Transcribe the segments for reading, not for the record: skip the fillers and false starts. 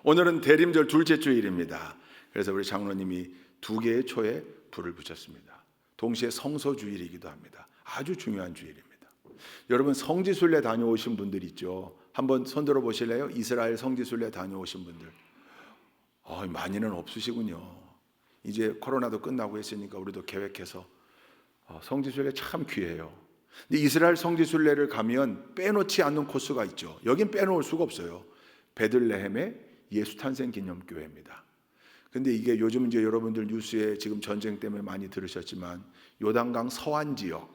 오늘은 대림절 둘째 주일입니다. 그래서 우리 장로님이 2개의 초에 불을 붙였습니다. 동시에 성소주일이기도 합니다. 아주 중요한 주일입니다. 여러분, 성지순례 다녀오신 분들 있죠? 한번 손들어 보실래요? 이스라엘 성지순례 다녀오신 분들. 많이는 없으시군요. 이제 코로나도 끝나고 했으니까 우리도 계획해서 성지순례 참 귀해요. 근데 이스라엘 성지순례를 가면 빼놓지 않는 코스가 있죠. 여긴 빼놓을 수가 없어요. 베들레헴의 예수 탄생 기념교회입니다. 근데 이게 요즘 이제 여러분들 뉴스에 지금 전쟁 때문에 많이 들으셨지만 요단강 서안 지역,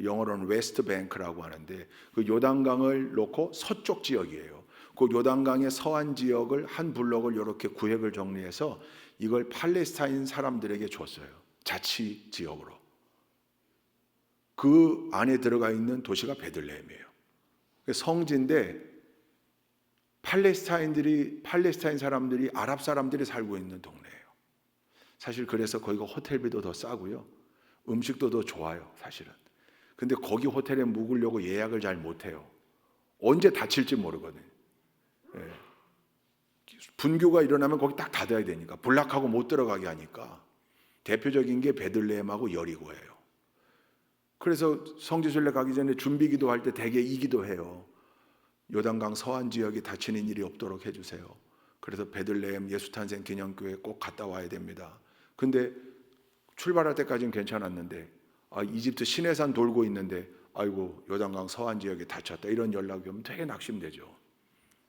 영어로는 웨스트 뱅크라고 하는데 그 요단강을 놓고 서쪽 지역이에요. 그 요단강의 서안 지역을 한 블록을 이렇게 구획을 정리해서 이걸 팔레스타인 사람들에게 줬어요. 자치 지역으로. 그 안에 들어가 있는 도시가 베들레헴이에요. 성지인데 팔레스타인 사람들이 아랍 사람들이 살고 있는 동네예요. 사실 그래서 거기가 호텔비도 더 싸고요. 음식도 더 좋아요, 사실은. 근데 거기 호텔에 묵으려고 예약을 잘 못해요. 언제 다칠지 모르거든요. 예. 분규가 일어나면 거기 딱 닫아야 되니까, 블락하고 못 들어가게 하니까. 대표적인 게 베들레헴하고 여리고예요. 그래서 성지순례 가기 전에 준비기도 할 때 대개 이 기도해요. 요단강 서안 지역에 다치는 일이 없도록 해주세요. 그래서 베들레헴 예수탄생 기념교회 꼭 갔다 와야 됩니다. 근데 출발할 때까지는 괜찮았는데 이집트 시내산 돌고 있는데 아이고 요단강 서안 지역에 다쳤다 이런 연락이 오면 되게 낙심되죠.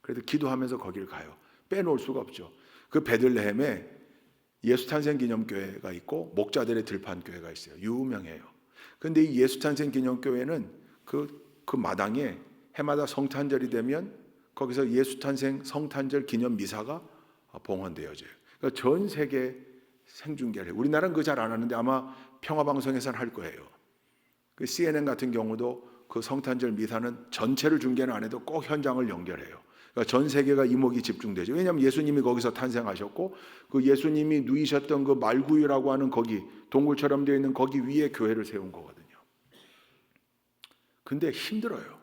그래도 기도하면서 거길 가요. 빼놓을 수가 없죠. 그 베들레헴에 예수탄생 기념교회가 있고 목자들의 들판교회가 있어요. 유명해요. 근데 이 예수탄생 기념교회는 그 마당에 해마다 성탄절이 되면 거기서 예수탄생 성탄절 기념 미사가 봉헌되어져요. 그러니까 전 세계 생중계를 해요. 우리나라는 그거 잘 안 하는데 아마 평화방송에서는 할 거예요. 그 CNN 같은 경우도 그 성탄절 미사는 전체를 중계는 안 해도 꼭 현장을 연결해요. 그러니까 전 세계가 이목이 집중되죠. 왜냐하면 예수님이 거기서 탄생하셨고 그 예수님이 누이셨던 그 말구유라고 하는 거기 동굴처럼 되어 있는 거기 위에 교회를 세운 거거든요. 근데 힘들어요.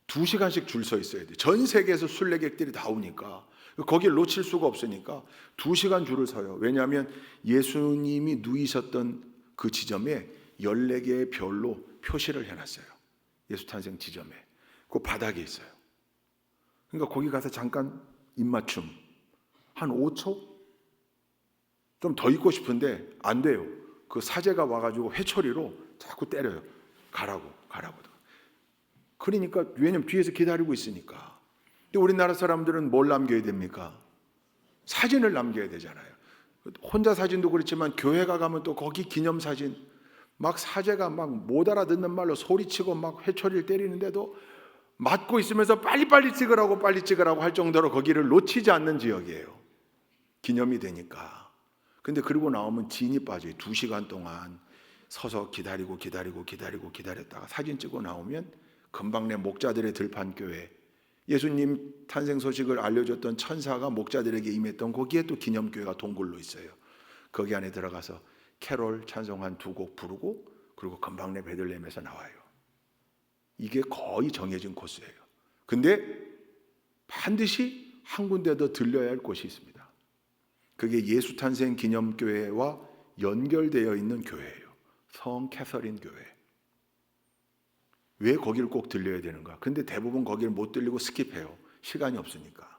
2시간씩 줄 서 있어야 돼. 전 세계에서 순례객들이 다 오니까 거기를 놓칠 수가 없으니까 2시간 줄을 서요. 왜냐하면 예수님이 누이셨던 그 지점에 14개의 별로 표시를 해놨어요. 예수 탄생 지점에. 그 바닥에 있어요. 그러니까 거기 가서 잠깐 입맞춤 한 5초? 좀 더 있고 싶은데 안 돼요. 그 사제가 와가지고 회초리로 자꾸 때려요. 가라고. 그러니까 왜냐면 뒤에서 기다리고 있으니까. 근데 우리나라 사람들은 뭘 남겨야 됩니까? 사진을 남겨야 되잖아요. 혼자 사진도 그렇지만 교회가 가면 또 거기 기념사진 막 사제가 막 못 알아듣는 말로 소리치고 막 회초리를 때리는데도 맞고 있으면서 빨리 찍으라고 할 정도로 거기를 놓치지 않는 지역이에요. 기념이 되니까. 근데 그러고 나오면 진이 빠져요. 2시간 동안 서서 기다렸다가 사진 찍고 나오면 금방 내 목자들의 들판교회, 예수님 탄생 소식을 알려줬던 천사가 목자들에게 임했던 거기에 또 기념교회가 동굴로 있어요. 거기 안에 들어가서 캐롤 찬송 한 2곡 부르고 그리고 금방 내 베들레헴에서 나와요. 이게 거의 정해진 코스예요. 근데 반드시 한 군데 더 들려야 할 곳이 있습니다. 그게 예수 탄생 기념교회와 연결되어 있는 교회예요. 성 캐서린 교회. 왜 거기를 꼭 들려야 되는가? 근데 대부분 거기를 못 들리고 스킵해요. 시간이 없으니까.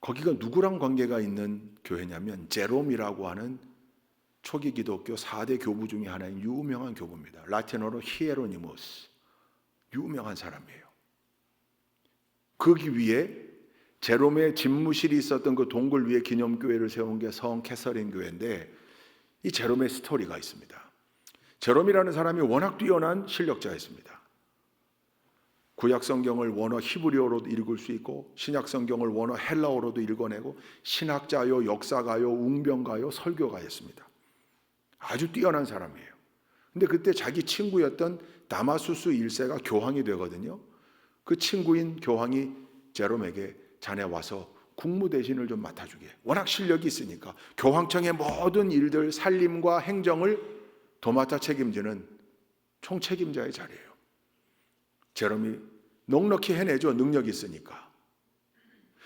거기가 누구랑 관계가 있는 교회냐면 제롬이라고 하는 초기 기독교 4대 교부 중에 하나인 유명한 교부입니다. 라틴어로 히에로니모스. 유명한 사람이에요. 거기 위에 제롬의 집무실이 있었던 그 동굴 위에 기념교회를 세운 게 성 캐서린 교회인데 이 제롬의 스토리가 있습니다. 제롬이라는 사람이 워낙 뛰어난 실력자였습니다. 구약 성경을 원어 히브리어로도 읽을 수 있고 신약 성경을 원어 헬라어로도 읽어내고 신학자요, 역사가요, 웅변가요, 설교가였습니다. 아주 뛰어난 사람이에요. 근데 그때 자기 친구였던 다마수스 1세가 교황이 되거든요. 그 친구인 교황이 제롬에게 자네 와서 국무 대신을 좀 맡아주게. 워낙 실력이 있으니까 교황청의 모든 일들, 살림과 행정을 도맡아 책임지는 총책임자의 자리예요. 제롬이 넉넉히 해내죠. 능력이 있으니까.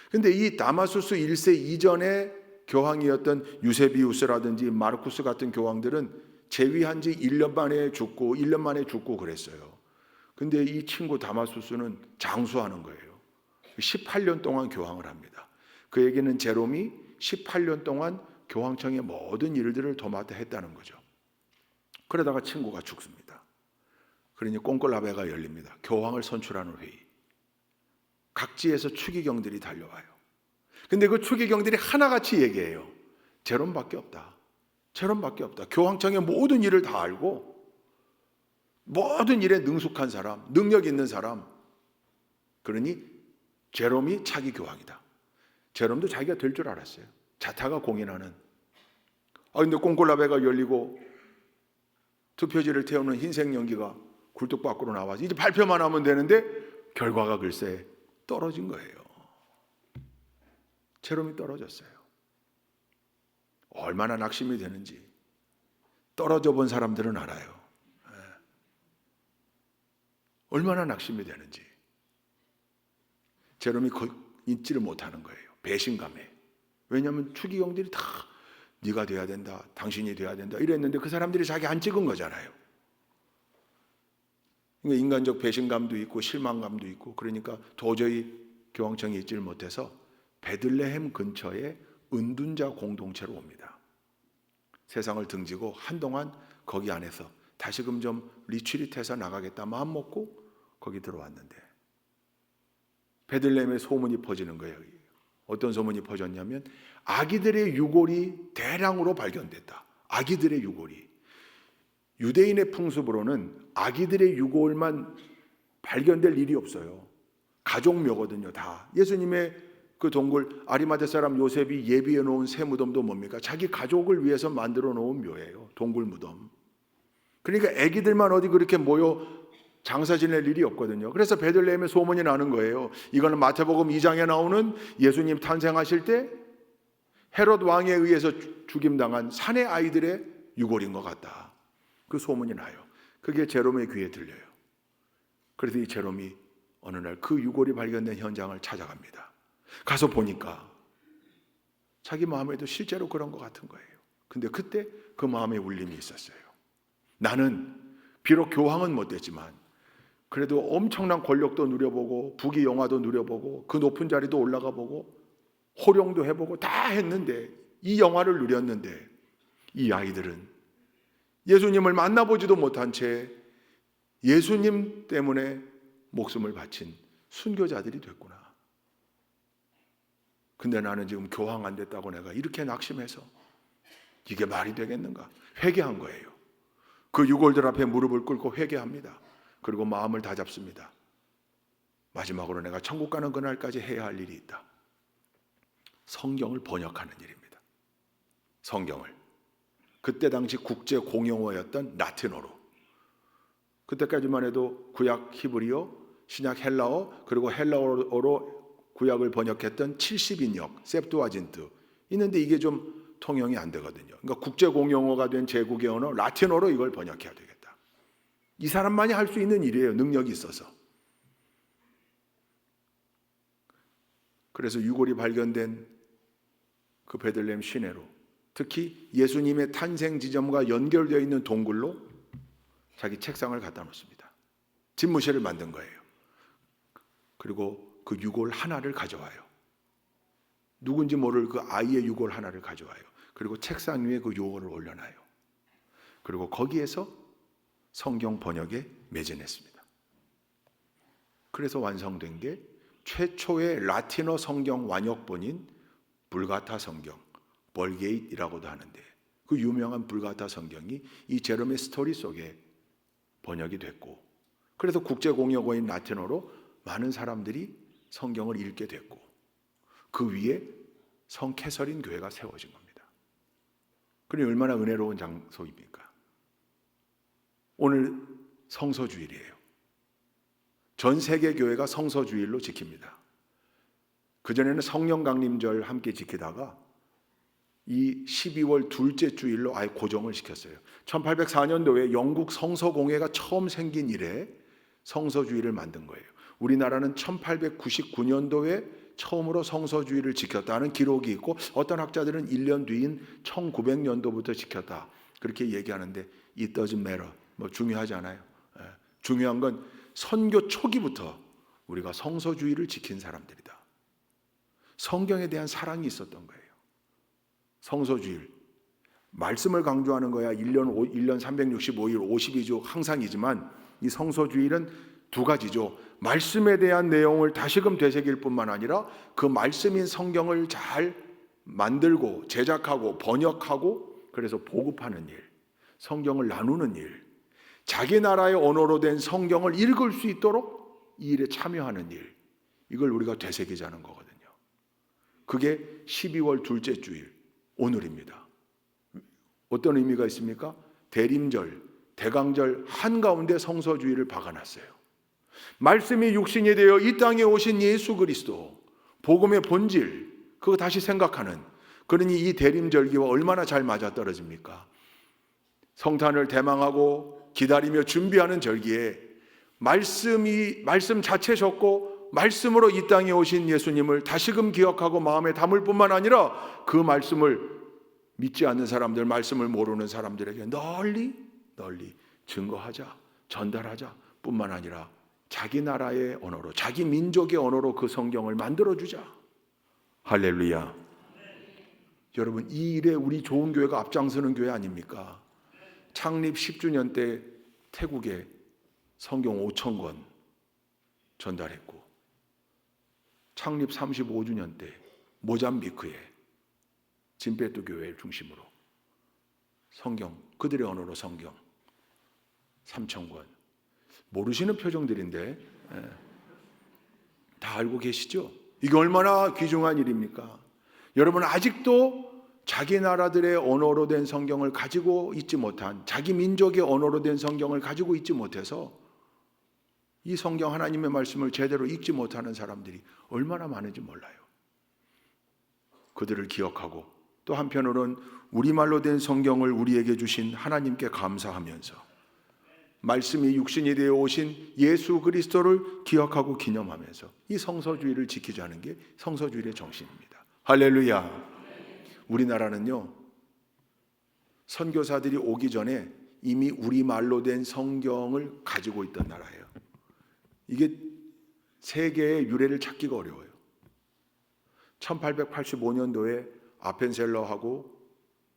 근데 이 다마수스 1세 이전에 교황이었던 유세비우스라든지 마르쿠스 같은 교황들은 재위한 지 1년 만에 죽고 1년 만에 죽고 그랬어요. 근데 이 친구 다마수스는 장수하는 거예요. 18년 동안 교황을 합니다. 그에게는 제롬이 18년 동안 교황청의 모든 일들을 도맡아 했다는 거죠. 그러다가 친구가 죽습니다. 그러니 콘클라베가 열립니다. 교황을 선출하는 회의. 각지에서 추기경들이 달려와요. 근데 그 추기경들이 하나같이 얘기해요. 제롬밖에 없다. 제롬밖에 없다. 교황청의 모든 일을 다 알고 모든 일에 능숙한 사람, 능력 있는 사람. 그러니 제롬이 차기 교황이다. 제롬도 자기가 될 줄 알았어요. 자타가 공인하는. 근데 콘클라베가 열리고 투표지를 태우는 흰색 연기가 굴뚝 밖으로 나와서 이제 발표만 하면 되는데 결과가 글쎄 떨어진 거예요. 제롬이 떨어졌어요. 얼마나 낙심이 되는지 떨어져 본 사람들은 알아요. 얼마나 낙심이 되는지. 제롬이 잊지를 못하는 거예요. 배신감에. 왜냐하면 추기경들이 다 네가 돼야 된다, 당신이 돼야 된다 이랬는데 그 사람들이 자기 안 찍은 거잖아요. 그러니까 인간적 배신감도 있고 실망감도 있고, 그러니까 도저히 교황청에 있지를 못해서 베들레헴 근처에 은둔자 공동체로 옵니다. 세상을 등지고 한동안 거기 안에서 다시금 좀 리트릿해서 나가겠다 마음 먹고 거기 들어왔는데 베들레헴에 소문이 퍼지는 거예요. 어떤 소문이 퍼졌냐면 아기들의 유골이 대량으로 발견됐다. 아기들의 유골이. 유대인의 풍습으로는 아기들의 유골만 발견될 일이 없어요. 가족묘거든요. 다. 예수님의 그 동굴 아리마대 사람 요셉이 예비해 놓은 새 무덤도 뭡니까? 자기 가족을 위해서 만들어 놓은 묘예요. 동굴 무덤. 그러니까 아기들만 어디 그렇게 모여 장사 지낼 일이 없거든요. 그래서 베들레헴에 소문이 나는 거예요. 이거는 마태복음 2장에 나오는 예수님 탄생하실 때 헤롯 왕에 의해서 죽임당한 사내 아이들의 유골인 것 같다. 그 소문이 나요. 그게 제롬의 귀에 들려요. 그래서 이 제롬이 어느 날 그 유골이 발견된 현장을 찾아갑니다. 가서 보니까 자기 마음에도 실제로 그런 것 같은 거예요. 근데 그때 그 마음에 울림이 있었어요. 나는 비록 교황은 못 됐지만 그래도 엄청난 권력도 누려보고 부귀 영화도 누려보고 그 높은 자리도 올라가 보고 호령도 해보고 다 했는데 이 영화를 누렸는데 이 아이들은 예수님을 만나보지도 못한 채 예수님 때문에 목숨을 바친 순교자들이 됐구나. 근데 나는 지금 교황 안 됐다고 내가 이렇게 낙심해서 이게 말이 되겠는가? 회개한 거예요. 그 유골들 앞에 무릎을 꿇고 회개합니다. 그리고 마음을 다잡습니다. 마지막으로 내가 천국 가는 그날까지 해야 할 일이 있다. 성경을 번역하는 일입니다. 성경을. 그때 당시 국제 공용어였던 라틴어로. 그때까지만 해도 구약 히브리어, 신약 헬라어, 그리고 헬라어로 구약을 번역했던 70인역, 셉투아진트 있는데 이게 좀 통용이 안 되거든요. 그러니까 국제 공용어가 된 제국의 언어 라틴어로 이걸 번역해야 되겠다. 이 사람만이 할 수 있는 일이에요. 능력이 있어서. 그래서 유골이 발견된 그 베들레헴 시내로, 특히 예수님의 탄생 지점과 연결되어 있는 동굴로 자기 책상을 갖다 놓습니다. 집무실을 만든 거예요. 그리고 그 유골 하나를 가져와요. 누군지 모를 그 아이의 유골 하나를 가져와요. 그리고 책상 위에 그 유골을 올려놔요. 그리고 거기에서 성경 번역에 매진했습니다. 그래서 완성된 게 최초의 라틴어 성경 완역본인 불가타 성경, 벌게이트라고도 하는데 그 유명한 불가타 성경이 이 제롬의 스토리 속에 번역이 됐고, 그래서 국제공용어인 라틴어로 많은 사람들이 성경을 읽게 됐고, 그 위에 성 캐서린 교회가 세워진 겁니다. 그러니 얼마나 은혜로운 장소입니까? 오늘 성서주일이에요. 전 세계 교회가 성서주일로 지킵니다. 그전에는 성령 강림절 함께 지키다가 이 12월 둘째 주일로 아예 고정을 시켰어요. 1804년도에 영국 성서공회가 처음 생긴 이래 성서주일을 만든 거예요. 우리나라는 1899년도에 처음으로 성서주의를 지켰다는 기록이 있고 어떤 학자들은 1년 뒤인 1900년도부터 지켰다 그렇게 얘기하는데 it doesn't matter. 뭐 중요하지 않아요. 중요한 건 선교 초기부터 우리가 성서주의를 지킨 사람들이다. 성경에 대한 사랑이 있었던 거예요. 성서주의 말씀을 강조하는 거야. 1년 365일 52주 항상이지만 이 성서주의는 두 가지죠. 말씀에 대한 내용을 다시금 되새길 뿐만 아니라 그 말씀인 성경을 잘 만들고 제작하고 번역하고 그래서 보급하는 일, 성경을 나누는 일, 자기 나라의 언어로 된 성경을 읽을 수 있도록 이 일에 참여하는 일, 이걸 우리가 되새기자는 거거든요. 그게 12월 둘째 주일 오늘입니다. 어떤 의미가 있습니까? 대림절, 대강절 한가운데 성서주의를 박아놨어요. 말씀이 육신이 되어 이 땅에 오신 예수 그리스도, 복음의 본질, 그거 다시 생각하는, 그러니 이 대림절기와 얼마나 잘 맞아떨어집니까? 성탄을 대망하고 기다리며 준비하는 절기에 말씀 자체셨고 말씀으로 이 땅에 오신 예수님을 다시금 기억하고 마음에 담을 뿐만 아니라 그 말씀을 믿지 않는 사람들, 말씀을 모르는 사람들에게 널리 증거하자, 전달하자 뿐만 아니라 자기 나라의 언어로, 자기 민족의 언어로 그 성경을 만들어주자. 할렐루야. 여러분, 이 일에 우리 좋은 교회가 앞장서는 교회 아닙니까? 창립 10주년 때 태국에 성경 5,000권 전달했고, 창립 35주년 때 모잠비크에 진페토 교회를 중심으로 성경, 그들의 언어로 성경 3,000권. 모르시는 표정들인데 다 알고 계시죠? 이게 얼마나 귀중한 일입니까? 여러분, 아직도 자기 나라들의 언어로 된 성경을 가지고 있지 못한, 자기 민족의 언어로 된 성경을 가지고 있지 못해서 이 성경 하나님의 말씀을 제대로 읽지 못하는 사람들이 얼마나 많은지 몰라요. 그들을 기억하고 또 한편으로는 우리말로 된 성경을 우리에게 주신 하나님께 감사하면서 말씀이 육신이 되어 오신 예수 그리스도를 기억하고 기념하면서 이 성서주의를 지키자는 게 성서주의의 정신입니다. 할렐루야. 우리나라는요, 선교사들이 오기 전에 이미 우리말로 된 성경을 가지고 있던 나라예요. 이게 세계의 유래를 찾기가 어려워요. 1885년도에 아펜셀러하고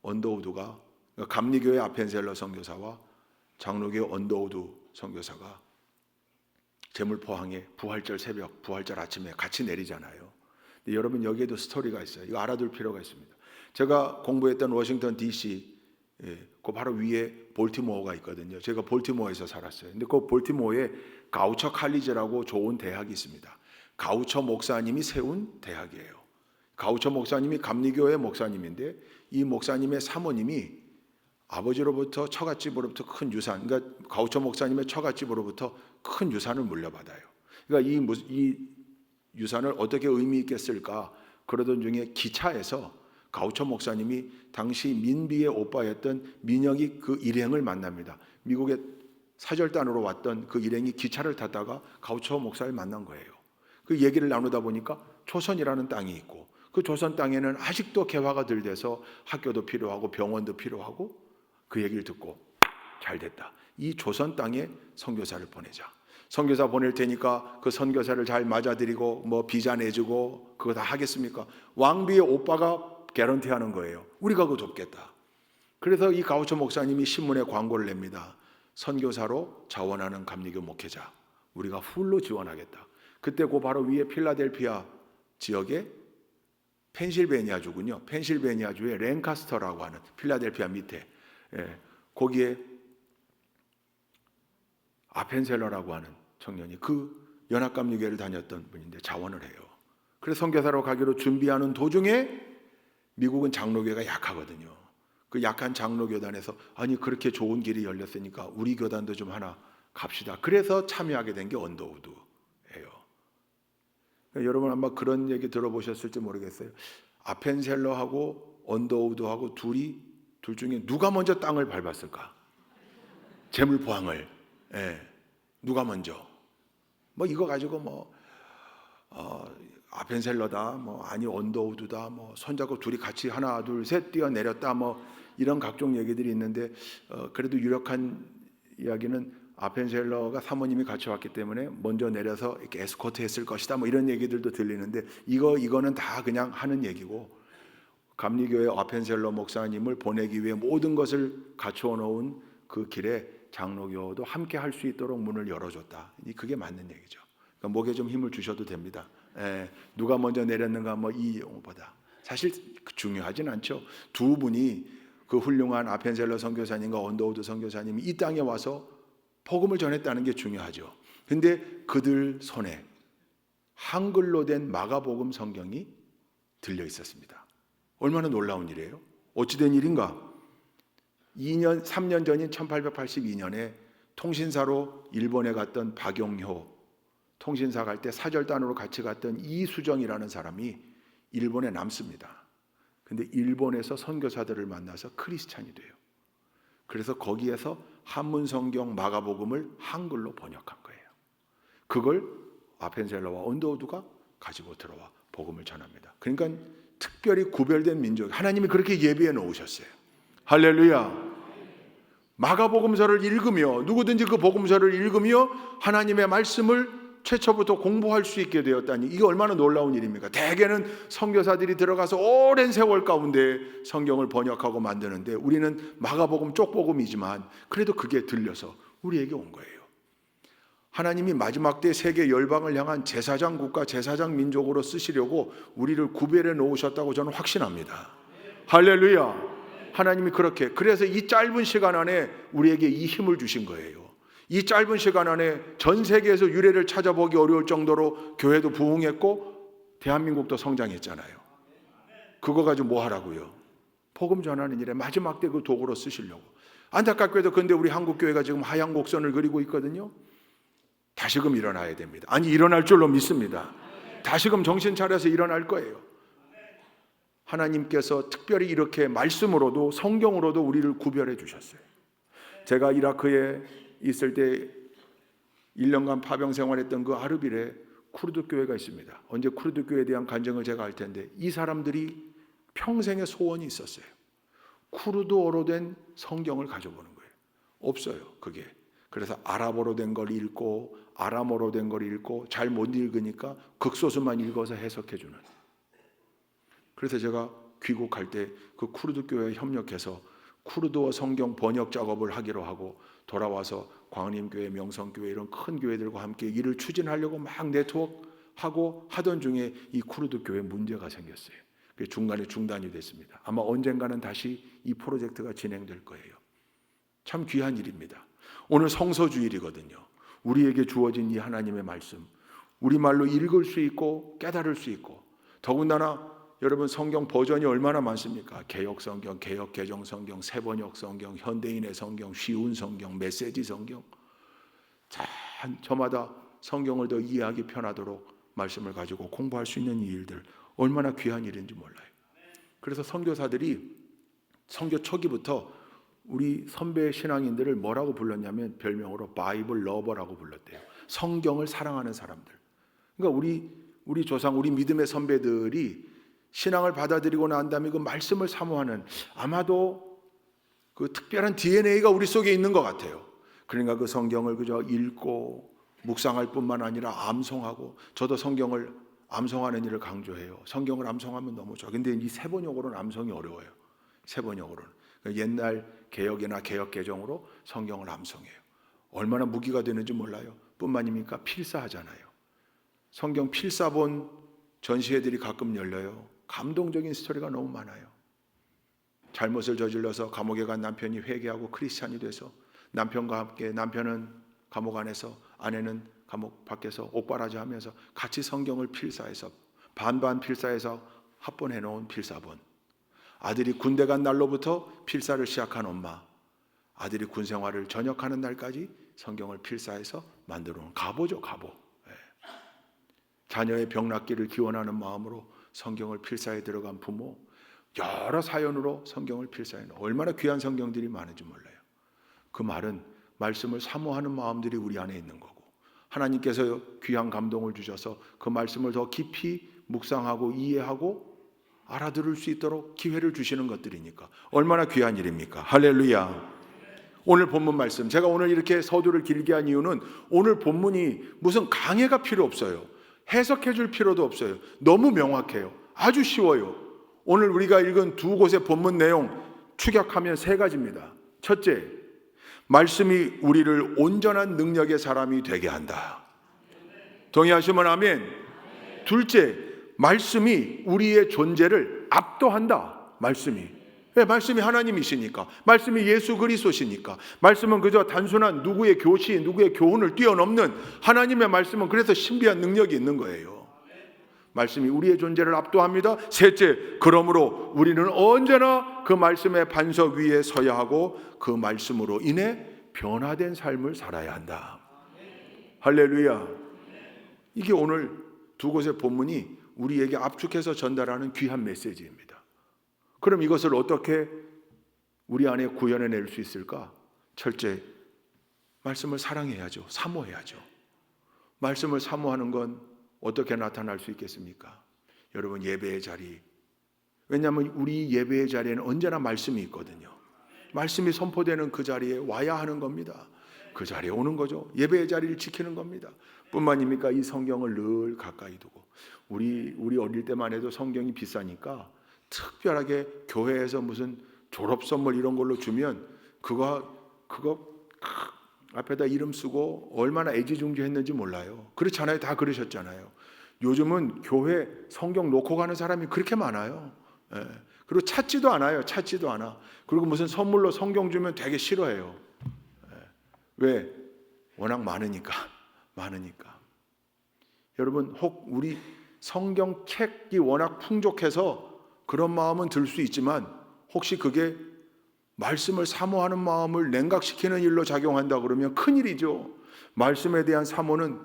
언더우드가, 감리교의 아펜셀러 선교사와 장로교의 언더우드 선교사가 제물포항에 부활절 새벽, 부활절 아침에 같이 내리잖아요. 근데 여러분, 여기에도 스토리가 있어요. 이거 알아둘 필요가 있습니다. 제가 공부했던 워싱턴 DC, 그 바로 위에 볼티모어가 있거든요. 제가 볼티모어에서 살았어요. 근데 그 볼티모어에 가우처 칼리지라고 좋은 대학이 있습니다. 가우처 목사님이 세운 대학이에요. 가우처 목사님이 감리교회 목사님인데 이 목사님의 사모님이 아버지로부터 처갓집으로부터 큰 유산, 그러니까 가우처 목사님의 처갓집으로부터 큰 유산을 물려받아요. 그러니까 이 유산을 어떻게 의미 있게 쓸까 그러던 중에 기차에서 가우처 목사님이 당시 민비의 오빠였던 민혁이 그 일행을 만납니다. 미국에 사절단으로 왔던 그 일행이 기차를 타다가 가우처 목사를 만난 거예요. 그 얘기를 나누다 보니까 조선이라는 땅이 있고 그 조선 땅에는 아직도 개화가 덜 돼서 학교도 필요하고 병원도 필요하고, 그 얘기를 듣고 잘 됐다. 이 조선 땅에 선교사를 보내자. 선교사 보낼 테니까 그 선교사를 잘 맞아들이고 뭐 비자 내주고 그거 다 하겠습니까? 왕비의 오빠가 개런티하는 거예요. 우리가 그거 돕겠다. 그래서 이 가우처 목사님이 신문에 광고를 냅니다. 선교사로 자원하는 감리교 목회자 우리가 풀로 지원하겠다. 그때 그 바로 위에 필라델피아 지역에 펜실베니아주군요. 펜실베니아주의 랭카스터라고 하는, 필라델피아 밑에, 거기에 아펜셀러라고 하는 청년이 그 연합감리교회를 다녔던 분인데 자원을 해요. 그래서 선교사로 가기로 준비하는 도중에 미국은 장로교회가 약하거든요. 그 약한 장로교단에서 아니 그렇게 좋은 길이 열렸으니까 우리 교단도 좀 하나 갑시다. 그래서 참여하게 된 게 언더우드예요. 그러니까 여러분 아마 그런 얘기 들어보셨을지 모르겠어요. 아펜셀러하고 언더우드하고 둘 중에 누가 먼저 땅을 밟았을까? 제물포항을. 누가 먼저? 뭐 이거 가지고 아펜셀러다, 아니 언더우드다, 손잡고 둘이 같이 하나 둘 셋 뛰어내렸다, 이런 각종 얘기들이 있는데 그래도 유력한 이야기는 아펜셀러가 사모님이 같이 왔기 때문에 먼저 내려서 이렇게 에스코트 했을 것이다, 이런 얘기들도 들리는데 이거는 다 그냥 하는 얘기고, 감리교회 아펜셀러 목사님을 보내기 위해 모든 것을 갖추어 놓은 그 길에 장로교도 함께 할 수 있도록 문을 열어줬다. 그게 맞는 얘기죠. 그러니까 목에 좀 힘을 주셔도 됩니다. 누가 먼저 내렸는가 이 용어보다 사실 중요하진 않죠. 두 분이, 그 훌륭한 아펜셀러 선교사님과 언더우드 선교사님이 이 땅에 와서 복음을 전했다는 게 중요하죠. 근데 그들 손에 한글로 된 마가복음 성경이 들려 있었습니다. 얼마나 놀라운 일이에요. 어찌된 일인가? 3년 전인 1882년에 통신사로 일본에 갔던 박용효, 통신사 갈 때 사절단으로 같이 갔던 이수정이라는 사람이 일본에 남습니다. 근데 일본에서 선교사들을 만나서 크리스찬이 돼요. 그래서 거기에서 한문 성경 마가복음을 한글로 번역한 거예요. 그걸 아펜셀러와 언더우드가 가지고 들어와 복음을 전합니다. 그러니까 특별히 구별된 민족, 하나님이 그렇게 예비해 놓으셨어요. 할렐루야. 마가복음서를 읽으며, 누구든지 그 복음서를 읽으며 하나님의 말씀을 최초부터 공부할 수 있게 되었다니, 이게 얼마나 놀라운 일입니까? 대개는 선교사들이 들어가서 오랜 세월 가운데 성경을 번역하고 만드는데, 우리는 마가복음 쪽복음이지만 그래도 그게 들려서 우리에게 온 거예요. 하나님이 마지막 때 세계 열방을 향한 제사장 국가, 제사장 민족으로 쓰시려고 우리를 구별해 놓으셨다고 저는 확신합니다. 할렐루야. 하나님이 그렇게, 그래서 이 짧은 시간 안에 우리에게 이 힘을 주신 거예요. 이 짧은 시간 안에 전 세계에서 유래를 찾아보기 어려울 정도로 교회도 부흥했고 대한민국도 성장했잖아요. 그거 가지고 뭐 하라고요? 복음 전하는 일에 마지막 때 그 도구로 쓰시려고. 안타깝게도 근데 우리 한국교회가 지금 하향 곡선을 그리고 있거든요. 다시금 일어나야 됩니다. 아니, 일어날 줄로 믿습니다. 다시금 정신 차려서 일어날 거예요. 하나님께서 특별히 이렇게 말씀으로도 성경으로도 우리를 구별해 주셨어요. 제가 이라크에 있을 때 1년간 파병 생활했던 그 아르빌에 쿠르드 교회가 있습니다. 언제 쿠르드 교회에 대한 간증을 제가 할 텐데, 이 사람들이 평생의 소원이 있었어요. 쿠르드어로 된 성경을 가져보는 거예요. 없어요, 그게. 그래서 아랍어로 된 걸 읽고 아람어로 된 걸 읽고 잘 못 읽으니까 극소수만 읽어서 해석해 주는. 그래서 제가 귀국할 때 그 쿠르드 교회에 협력해서 쿠르드어 성경 번역 작업을 하기로 하고, 돌아와서 광림교회, 명성교회 이런 큰 교회들과 함께 일을 추진하려고 막 네트워크하고 하던 중에 이 쿠르드 교회 문제가 생겼어요. 중간에 중단이 됐습니다. 아마 언젠가는 다시 이 프로젝트가 진행될 거예요. 참 귀한 일입니다. 오늘 성서주일이거든요. 우리에게 주어진 이 하나님의 말씀, 우리말로 읽을 수 있고 깨달을 수 있고, 더군다나 여러분 성경 버전이 얼마나 많습니까? 개역 성경, 개역 개정 성경, 새번역 성경, 현대인의 성경, 쉬운 성경, 메시지 성경. 저마다 성경을 더 이해하기 편하도록 말씀을 가지고 공부할 수 있는 이 일들, 얼마나 귀한 일인지 몰라요. 그래서 선교사들이 선교 초기부터 우리 선배 신앙인들을 뭐라고 불렀냐면 별명으로 바이블 러버라고 불렀대요. 성경을 사랑하는 사람들. 그러니까 우리 조상, 우리 믿음의 선배들이 신앙을 받아들이고 난 다음에 그 말씀을 사모하는, 아마도 그 특별한 DNA가 우리 속에 있는 것 같아요. 그러니까 그 성경을 그저 읽고 묵상할 뿐만 아니라 암송하고, 저도 성경을 암송하는 일을 강조해요. 성경을 암송하면 너무 좋아. 근데 이 세번역으로는 암송이 어려워요. 세번역으로는. 옛날 개역이나 개역 개정으로 성경을 암송해요. 얼마나 무기가 되는지 몰라요. 뿐만입니까? 필사하잖아요. 성경 필사본 전시회들이 가끔 열려요. 감동적인 스토리가 너무 많아요. 잘못을 저질러서 감옥에 간 남편이 회개하고 크리스찬이 돼서 남편과 함께, 남편은 감옥 안에서, 아내는 감옥 밖에서 옥바라지 하면서 같이 성경을 필사해서, 반반 필사해서 합본해 놓은 필사본. 아들이 군대 간 날로부터 필사를 시작한 엄마, 아들이 군 생활을 전역하는 날까지 성경을 필사해서 만들어 놓은 가보죠, 가보. 자녀의 병 낫기를 기원하는 마음으로 성경을 필사에 들어간 부모, 여러 사연으로 성경을 필사해 놓은, 얼마나 귀한 성경들이 많은지 몰라요. 그 말은 말씀을 사모하는 마음들이 우리 안에 있는 거고, 하나님께서 귀한 감동을 주셔서 그 말씀을 더 깊이 묵상하고 이해하고 알아들을 수 있도록 기회를 주시는 것들이니까 얼마나 귀한 일입니까? 할렐루야. 오늘 본문 말씀, 제가 오늘 이렇게 서두를 길게 한 이유는 오늘 본문이 무슨 강해가 필요 없어요. 해석해 줄 필요도 없어요. 너무 명확해요. 아주 쉬워요. 오늘 우리가 읽은 두 곳의 본문 내용 축약하면 세 가지입니다. 첫째, 말씀이 우리를 온전한 능력의 사람이 되게 한다. 동의하시면 아멘. 둘째, 말씀이 우리의 존재를 압도한다. 말씀이 하나님이시니까, 말씀이 예수 그리스도시니까, 말씀은 그저 단순한 누구의 교시, 누구의 교훈을 뛰어넘는 하나님의 말씀은 그래서 신비한 능력이 있는 거예요. 말씀이 우리의 존재를 압도합니다. 셋째, 그러므로 우리는 언제나 그 말씀의 반석 위에 서야 하고 그 말씀으로 인해 변화된 삶을 살아야 한다. 할렐루야. 이게 오늘 두 곳의 본문이 우리에게 압축해서 전달하는 귀한 메시지입니다. 그럼 이것을 어떻게 우리 안에 구현해낼 수 있을까? 첫째, 말씀을 사랑해야죠. 사모해야죠. 말씀을 사모하는 건 어떻게 나타날 수 있겠습니까? 여러분, 예배의 자리, 왜냐하면 우리 예배의 자리에는 언제나 말씀이 있거든요. 말씀이 선포되는 그 자리에 와야 하는 겁니다. 그 자리에 오는 거죠. 예배의 자리를 지키는 겁니다. 뿐만입니까? 이 성경을 늘 가까이 두고, 우리 어릴 때만 해도 성경이 비싸니까 특별하게 교회에서 무슨 졸업 선물 이런 걸로 주면 그거 앞에다 이름 쓰고 얼마나 애지중지했는지 몰라요. 그렇잖아요. 다 그러셨잖아요. 요즘은 교회 성경 놓고 가는 사람이 그렇게 많아요. 예. 그리고 찾지도 않아요. 그리고 무슨 선물로 성경 주면 되게 싫어해요. 예. 왜? 워낙 많으니까. 여러분, 혹 우리 성경 책이 워낙 풍족해서 그런 마음은 들 수 있지만, 혹시 그게 말씀을 사모하는 마음을 냉각시키는 일로 작용한다 그러면 큰일이죠. 말씀에 대한 사모는,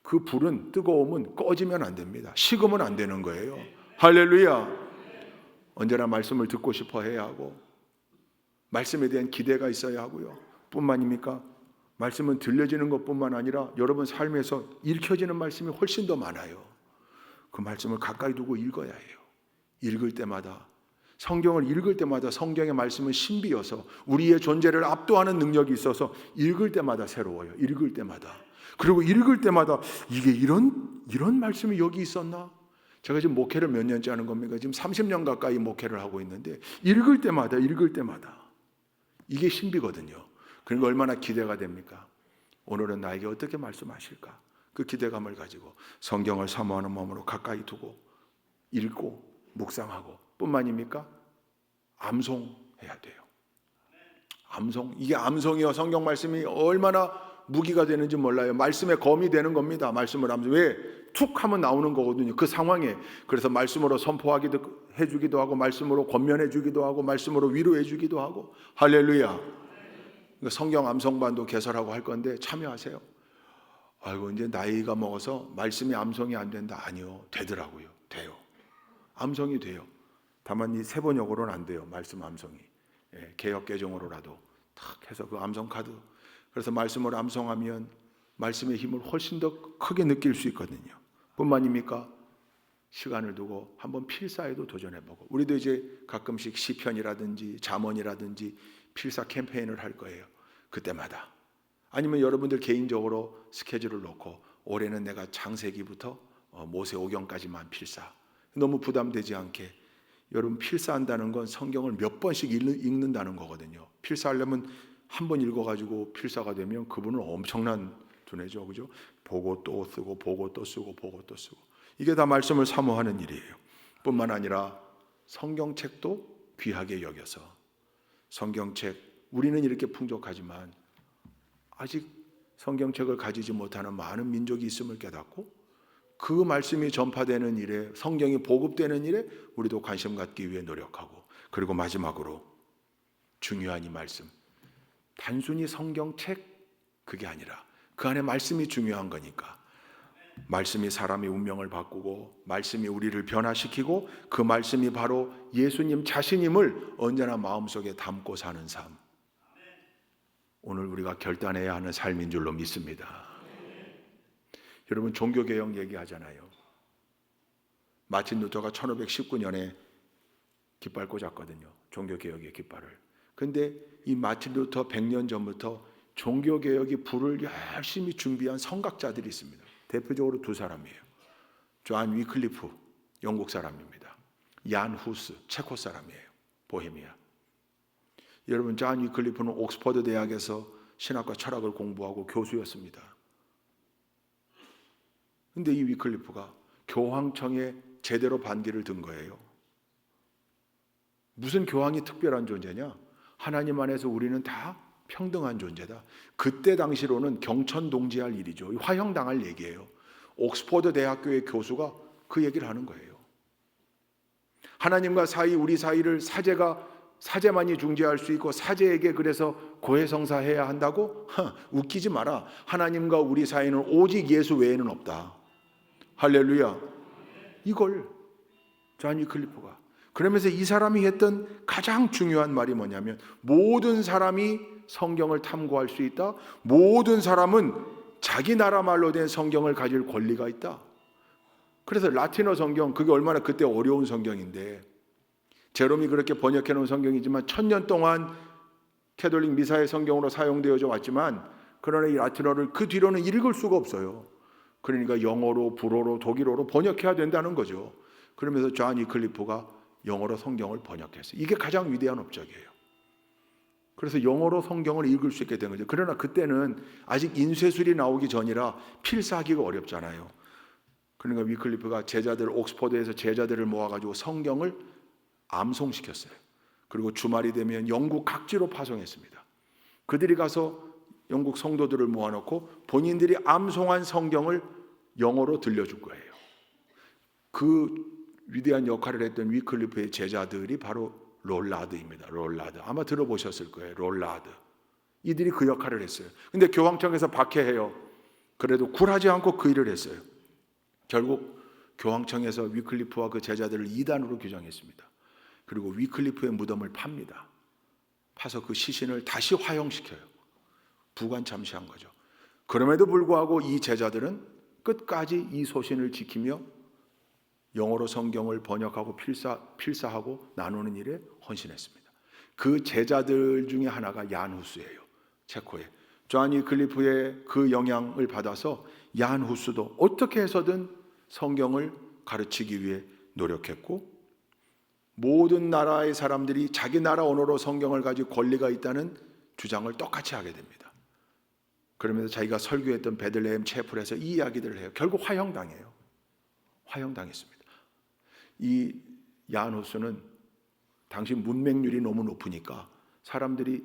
그 불은, 뜨거움은 꺼지면 안 됩니다. 식으면 안 되는 거예요. 할렐루야. 언제나 말씀을 듣고 싶어 해야 하고, 말씀에 대한 기대가 있어야 하고요. 뿐만입니까? 말씀은 들려지는 것뿐만 아니라 여러분 삶에서 읽혀지는 말씀이 훨씬 더 많아요. 그 말씀을 가까이 두고 읽어야 해요. 읽을 때마다, 성경을 읽을 때마다 성경의 말씀은 신비여서 우리의 존재를 압도하는 능력이 있어서 읽을 때마다 새로워요. 그리고 읽을 때마다 이게 이런 말씀이 여기 있었나? 제가 지금 목회를 몇 년째 하는 겁니까? 지금 30년 가까이 목회를 하고 있는데 읽을 때마다 이게 신비거든요. 그러니까 얼마나 기대가 됩니까? 오늘은 나에게 어떻게 말씀하실까? 그 기대감을 가지고 성경을 사모하는 마음으로 가까이 두고 읽고 묵상하고, 뿐만입니까? 암송해야 돼요. 이게 암송이요. 성경 말씀이 얼마나 무기가 되는지 몰라요. 말씀의 검이 되는 겁니다. 말씀을 암송. 왜? 툭 하면 나오는 거거든요. 그 상황에. 그래서 말씀으로 선포하기도 해주기도 하고, 말씀으로 권면해주기도 하고, 말씀으로 위로해주기도 하고. 할렐루야. 성경 암송반도 개설하고 할 건데 참여하세요. 아이고, 이제 나이가 먹어서 말씀이 암송이 안 된다. 아니요. 되더라고요. 돼요. 암송이 돼요. 다만 이 세번역으로는 안 돼요. 말씀 암송이. 개역 개정으로라도 탁 해서 그 암송 카드. 그래서 말씀을 암송하면 말씀의 힘을 훨씬 더 크게 느낄 수 있거든요. 뿐만입니까? 시간을 두고 한번 필사에도 도전해보고, 우리도 이제 가끔씩 시편이라든지 잠언이라든지 필사 캠페인을 할 거예요. 그때마다. 아니면 여러분들 개인적으로 스케줄을 놓고 올해는 내가 창세기부터 모세오경까지만 필사. 너무 부담되지 않게. 여러분, 필사한다는 건 성경을 몇 번씩 읽는다는 거거든요. 필사하려면 한 번 읽어가지고 필사가 되면 그분은 엄청난 두뇌죠. 그죠? 보고 또 쓰고 보고 또 쓰고 보고 또 쓰고. 이게 다 말씀을 사모하는 일이에요. 뿐만 아니라 성경책도 귀하게 여겨서, 성경책, 우리는 이렇게 풍족하지만 아직 성경책을 가지지 못하는 많은 민족이 있음을 깨닫고, 그 말씀이 전파되는 일에, 성경이 보급되는 일에 우리도 관심 갖기 위해 노력하고, 그리고 마지막으로 중요한 이 말씀, 단순히 성경책 그게 아니라 그 안에 말씀이 중요한 거니까, 말씀이 사람의 운명을 바꾸고, 말씀이 우리를 변화시키고, 그 말씀이 바로 예수님 자신임을 언제나 마음속에 담고 사는 삶, 오늘 우리가 결단해야 하는 삶인 줄로 믿습니다. 여러분, 종교개혁 얘기하잖아요. 마틴 루터가 1519년에 깃발 꽂았거든요. 종교개혁의 깃발을. 근데 이 마틴 루터 100년 전부터 종교개혁의 불을 열심히 준비한 성각자들이 있습니다. 대표적으로 두 사람이에요. 존 위클리프, 영국 사람입니다. 얀 후스, 체코 사람이에요. 보헤미아. 여러분, 존 위클리프는 옥스퍼드 대학에서 신학과 철학을 공부하고 교수였습니다. 근데 이 위클리프가 교황청에 제대로 반기를 든 거예요. 무슨 교황이 특별한 존재냐? 하나님 안에서 우리는 다 평등한 존재다. 그때 당시로는 경천동지할 일이죠. 화형당할 얘기예요. 옥스퍼드 대학교의 교수가 그 얘기를 하는 거예요. 하나님과 우리 사이를 사제만이 중재할 수 있고 사제에게 그래서 고해성사해야 한다고? 웃기지 마라. 하나님과 우리 사이는 오직 예수 외에는 없다. 할렐루야. 이걸 존 위클리프가, 그러면서 이 사람이 했던 가장 중요한 말이 뭐냐면, 모든 사람이 성경을 탐구할 수 있다. 모든 사람은 자기 나라 말로 된 성경을 가질 권리가 있다. 그래서 라틴어 성경, 그게 얼마나 그때 어려운 성경인데, 제롬이 그렇게 번역해 놓은 성경이지만 1000년 동안 캐톨릭 미사의 성경으로 사용되어져 왔지만, 그러나 이 라틴어를 그 뒤로는 읽을 수가 없어요. 그러니까 영어로, 불어로, 독일어로 번역해야 된다는 거죠. 그러면서 존 위클리프가 영어로 성경을 번역했어요. 이게 가장 위대한 업적이에요. 그래서 영어로 성경을 읽을 수 있게 된 거죠. 그러나 그때는 아직 인쇄술이 나오기 전이라 필사하기가 어렵잖아요. 그러니까 위클리프가 옥스퍼드에서 제자들을 모아가지고 성경을 암송시켰어요. 그리고 주말이 되면 영국 각지로 파송했습니다. 그들이 가서 영국 성도들을 모아놓고 본인들이 암송한 성경을 영어로 들려줄 거예요. 그 위대한 역할을 했던 위클리프의 제자들이 바로 롤라드입니다. 롤라드. 아마 들어보셨을 거예요. 롤라드. 이들이 그 역할을 했어요. 근데 교황청에서 박해해요. 그래도 굴하지 않고 그 일을 했어요. 결국 교황청에서 위클리프와 그 제자들을 이단으로 규정했습니다. 그리고 위클리프의 무덤을 팝니다. 파서 그 시신을 다시 화형시켜요. 부관참시한 거죠. 그럼에도 불구하고 이 제자들은 끝까지 이 소신을 지키며 영어로 성경을 번역하고 필사하고 나누는 일에 헌신했습니다. 그 제자들 중에 하나가 얀 후스예요. 체코에. 존 위클리프의 그 영향을 받아서 얀 후스도 어떻게 해서든 성경을 가르치기 위해 노력했고, 모든 나라의 사람들이 자기 나라 언어로 성경을 가지고 권리가 있다는 주장을 똑같이 하게 됩니다. 그러면서 자기가 설교했던 베들레헴 채플에서 이 이야기들을 해요. 결국 화형당해요. 화형당했습니다. 이 얀 후스는 당시 문맹률이 너무 높으니까 사람들이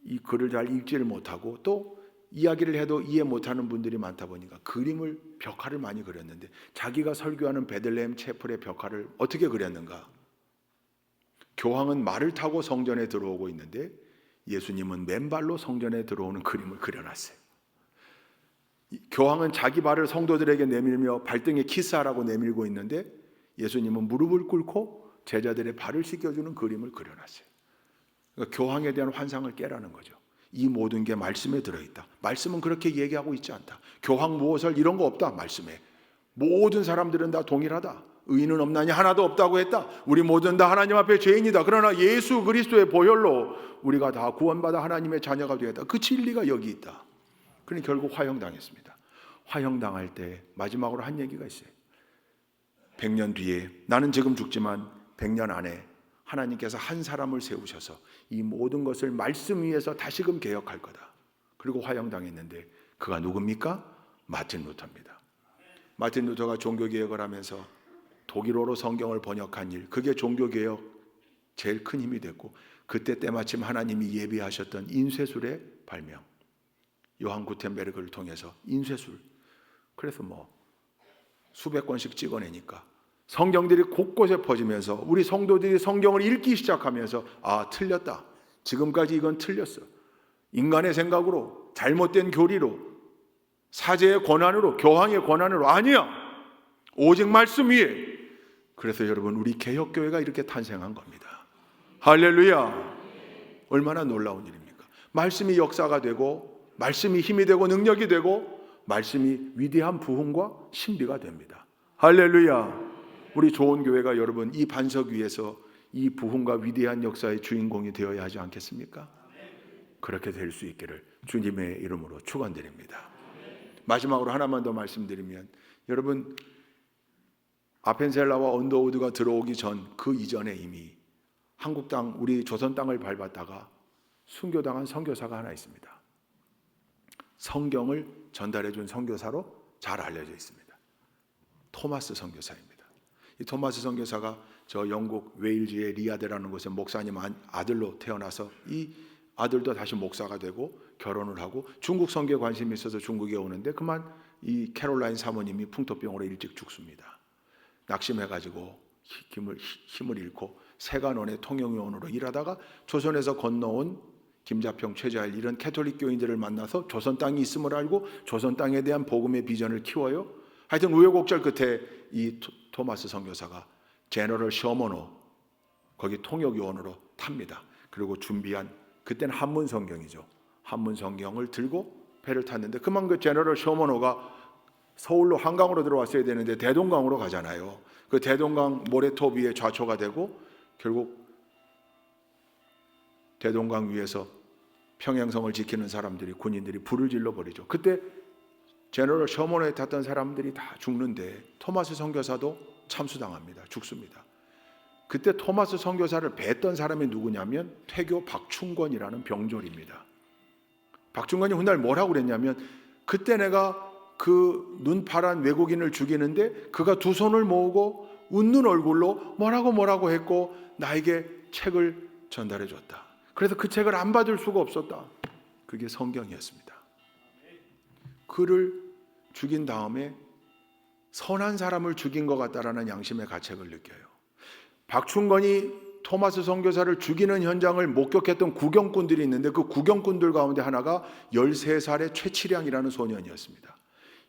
이 글을 잘 읽지를 못하고 또 이야기를 해도 이해 못하는 분들이 많다 보니까 벽화를 많이 그렸는데, 자기가 설교하는 베들레헴 채플의 벽화를 어떻게 그렸는가? 교황은 말을 타고 성전에 들어오고 있는데 예수님은 맨발로 성전에 들어오는 그림을 그려놨어요. 교황은 자기 발을 성도들에게 내밀며 발등에 키스하라고 내밀고 있는데 예수님은 무릎을 꿇고 제자들의 발을 씻겨주는 그림을 그려놨어요. 그러니까 교황에 대한 환상을 깨라는 거죠. 이 모든 게 말씀에 들어있다. 말씀은 그렇게 얘기하고 있지 않다. 교황 무엇을 이런 거 없다. 말씀에 모든 사람들은 다 동일하다. 의인은 없나니 하나도 없다고 했다. 우리 모두는 다 하나님 앞에 죄인이다. 그러나 예수 그리스도의 보혈로 우리가 다 구원받아 하나님의 자녀가 되었다. 그 진리가 여기 있다. 그러니 결국 화형당했습니다. 화형당할 때 마지막으로 한 얘기가 있어요. 100년 뒤에, 나는 지금 죽지만 100년 안에 하나님께서 한 사람을 세우셔서 이 모든 것을 말씀 위에서 다시금 개혁할 거다. 그리고 화형당했는데 그가 누굽니까? 마틴 루터입니다. 마틴 루터가 종교개혁을 하면서 독일어로 성경을 번역한 일, 그게 종교개혁 제일 큰 힘이 됐고, 그때 때마침 하나님이 예비하셨던 인쇄술의 발명, 요한 구텐베르그를 통해서 인쇄술, 그래서 수백 권씩 찍어내니까 성경들이 곳곳에 퍼지면서 우리 성도들이 성경을 읽기 시작하면서 틀렸다. 지금까지 이건 틀렸어. 인간의 생각으로, 잘못된 교리로, 사제의 권한으로, 교황의 권한으로, 아니야. 오직 말씀 위에. 그래서 여러분, 우리 개혁교회가 이렇게 탄생한 겁니다. 할렐루야. 얼마나 놀라운 일입니까? 말씀이 역사가 되고, 말씀이 힘이 되고 능력이 되고, 말씀이 위대한 부흥과 신비가 됩니다. 할렐루야. 우리 좋은 교회가 여러분 이 반석 위에서 이 부흥과 위대한 역사의 주인공이 되어야 하지 않겠습니까? 그렇게 될 수 있기를 주님의 이름으로 축원드립니다. 마지막으로 하나만 더 말씀드리면, 여러분 아펜셀라와 언더우드가 들어오기 전 그 이전에 이미 한국 땅, 우리 조선 땅을 밟았다가 순교당한 선교사가 하나 있습니다. 성경을 전달해 준 선교사로 잘 알려져 있습니다. 토마스 선교사입니다. 이 토마스 선교사가 저 영국 웨일즈의 리아드라는 곳에 목사님 아들로 태어나서 이 아들도 다시 목사가 되고 결혼을 하고 중국 선교에 관심이 있어서 중국에 오는데 그만 이 캐롤라인 사모님이 풍토병으로 일찍 죽습니다. 낙심해가지고 힘을 잃고 세관원의 통영요원으로 일하다가 조선에서 건너온 김자평, 최자일 이런 캐톨릭 교인들을 만나서 조선 땅이 있음을 알고 조선 땅에 대한 복음의 비전을 키워요. 하여튼 우여곡절 끝에 이 토마스 선교사가 제너럴 셔머노 거기 통역요원으로 탑니다. 그리고 준비한, 그때는 한문 성경이죠. 한문 성경을 들고 배를 탔는데 그만 그 제너럴 셔머노가 서울로 한강으로 들어왔어야 되는데 대동강으로 가잖아요. 그 대동강 모래톱 위에 좌초가 되고 결국 대동강 위에서 평양성을 지키는 사람들이, 군인들이 불을 질러버리죠. 그때 제너럴 셔머노에 탔던 사람들이 다 죽는데 토마스 선교사도 참수당합니다. 죽습니다. 그때 토마스 선교사를 뵀던 사람이 누구냐면 퇴교 박충권이라는 병졸입니다. 박충권이 훗날 뭐라고 그랬냐면, 그때 내가 그 눈파란 외국인을 죽이는데 그가 두 손을 모으고 웃는 얼굴로 뭐라고 했고 나에게 책을 전달해 줬다. 그래서 그 책을 안 받을 수가 없었다. 그게 성경이었습니다. 그를 죽인 다음에 선한 사람을 죽인 것 같다라는 양심의 가책을 느껴요. 박충건이 토마스 선교사를 죽이는 현장을 목격했던 구경꾼들이 있는데 그 구경꾼들 가운데 하나가 13살의 최치량이라는 소년이었습니다.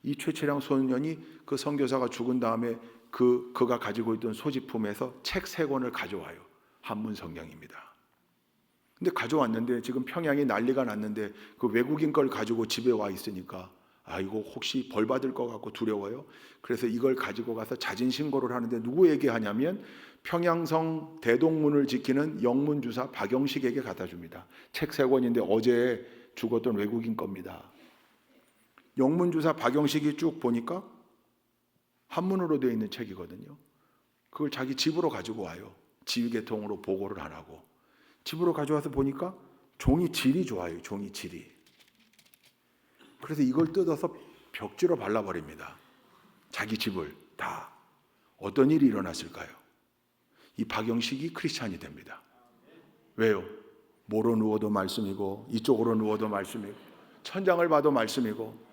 이 최치량 소년이 그 선교사가 죽은 다음에 그가 가지고 있던 소지품에서 책 3권을 가져와요. 한문 성경입니다. 근데 가져왔는데 지금 평양이 난리가 났는데 그 외국인 걸 가지고 집에 와 있으니까 이거 혹시 벌 받을 것 같고 두려워요. 그래서 이걸 가지고 가서 자진 신고를 하는데 누구에게 하냐면 평양성 대동문을 지키는 영문주사 박영식에게 갖다 줍니다. 책 3권인데 어제 죽었던 외국인 겁니다. 영문주사 박영식이 쭉 보니까 한문으로 되어 있는 책이거든요. 그걸 자기 집으로 가지고 와요. 지휘계통으로 보고를 안 하고. 집으로 가져와서 보니까 종이 질이 좋아요. 종이 질이. 그래서 이걸 뜯어서 벽지로 발라버립니다. 자기 집을 다. 어떤 일이 일어났을까요? 이 박영식이 크리스찬이 됩니다. 왜요? 뭐로 누워도 말씀이고 이쪽으로 누워도 말씀이고 천장을 봐도 말씀이고,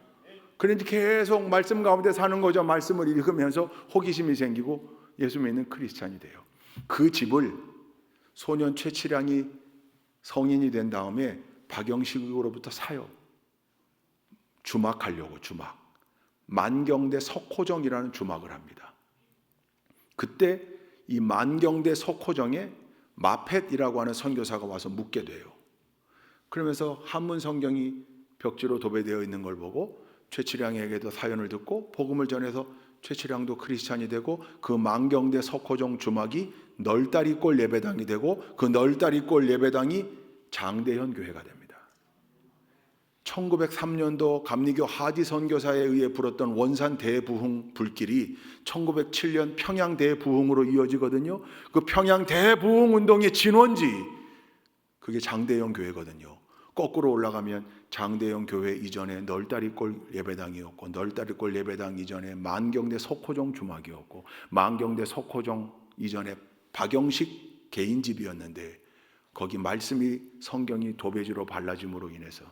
그런지 계속 말씀 가운데 사는 거죠. 말씀을 읽으면서 호기심이 생기고 예수 믿는 크리스찬이 돼요. 그 집을 소년 최치량이 성인이 된 다음에 박영식으로부터 사요. 주막하려고. 주막. 만경대 석호정이라는 주막을 합니다. 그때 이 만경대 석호정에 마펫이라고 하는 선교사가 와서 묵게 돼요. 그러면서 한문 성경이 벽지로 도배되어 있는 걸 보고 최치량에게도 사연을 듣고 복음을 전해서 최치량도 크리스찬이 되고 그 만경대 석호정 주막이 널다리골 예배당이 되고 그 널다리골 예배당이 장대현 교회가 됩니다. 1903년도 감리교 하디 선교사에 의해 불었던 원산 대부흥 불길이 1907년 평양 대부흥으로 이어지거든요. 그 평양 대부흥 운동의 진원지, 그게 장대현 교회거든요. 거꾸로 올라가면 장대현 교회 이전에 널다리골 예배당이었고, 널다리골 예배당 이전에 만경대 석호정 주막이었고, 만경대 석호정 이전에 박영식 개인집이었는데 거기 말씀이 성경이 도배지로 발라짐으로 인해서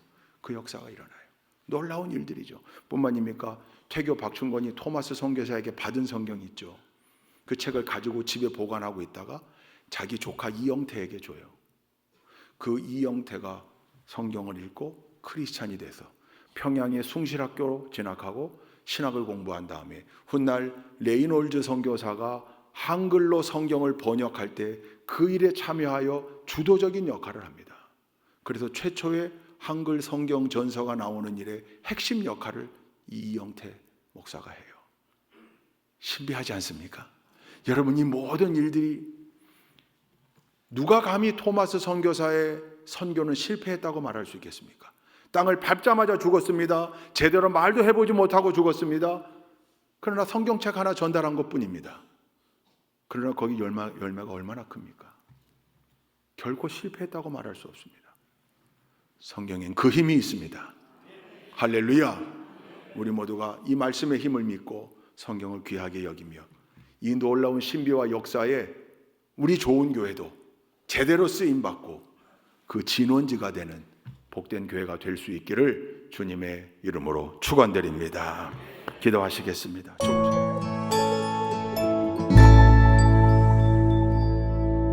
그 역사가 일어나요. 놀라운 일들이죠. 뿐만입니까? 퇴교 박충건이 토마스 선교사에게 받은 성경이 있죠. 그 책을 가지고 집에 보관하고 있다가 자기 조카 이영태에게 줘요. 그 이영태가 성경을 읽고 크리스찬이 돼서 평양의 숭실학교로 진학하고 신학을 공부한 다음에 훗날 레이놀즈 선교사가 한글로 성경을 번역할 때 그 일에 참여하여 주도적인 역할을 합니다. 그래서 최초의 한글 성경 전서가 나오는 일에 핵심 역할을 이영태 목사가 해요. 신비하지 않습니까? 여러분, 이 모든 일들이 누가 감히 토마스 선교사의 선교는 실패했다고 말할 수 있겠습니까? 땅을 밟자마자 죽었습니다. 제대로 말도 해보지 못하고 죽었습니다. 그러나 성경책 하나 전달한 것뿐입니다. 그러나 거기 열매가 얼마나 큽니까? 결코 실패했다고 말할 수 없습니다. 성경엔 그 힘이 있습니다. 할렐루야. 우리 모두가 이 말씀의 힘을 믿고 성경을 귀하게 여기며 이 놀라운 신비와 역사에 우리 좋은 교회도 제대로 쓰임받고 그 진원지가 되는 복된 교회가 될 수 있기를 주님의 이름으로 축원드립니다. 기도하시겠습니다.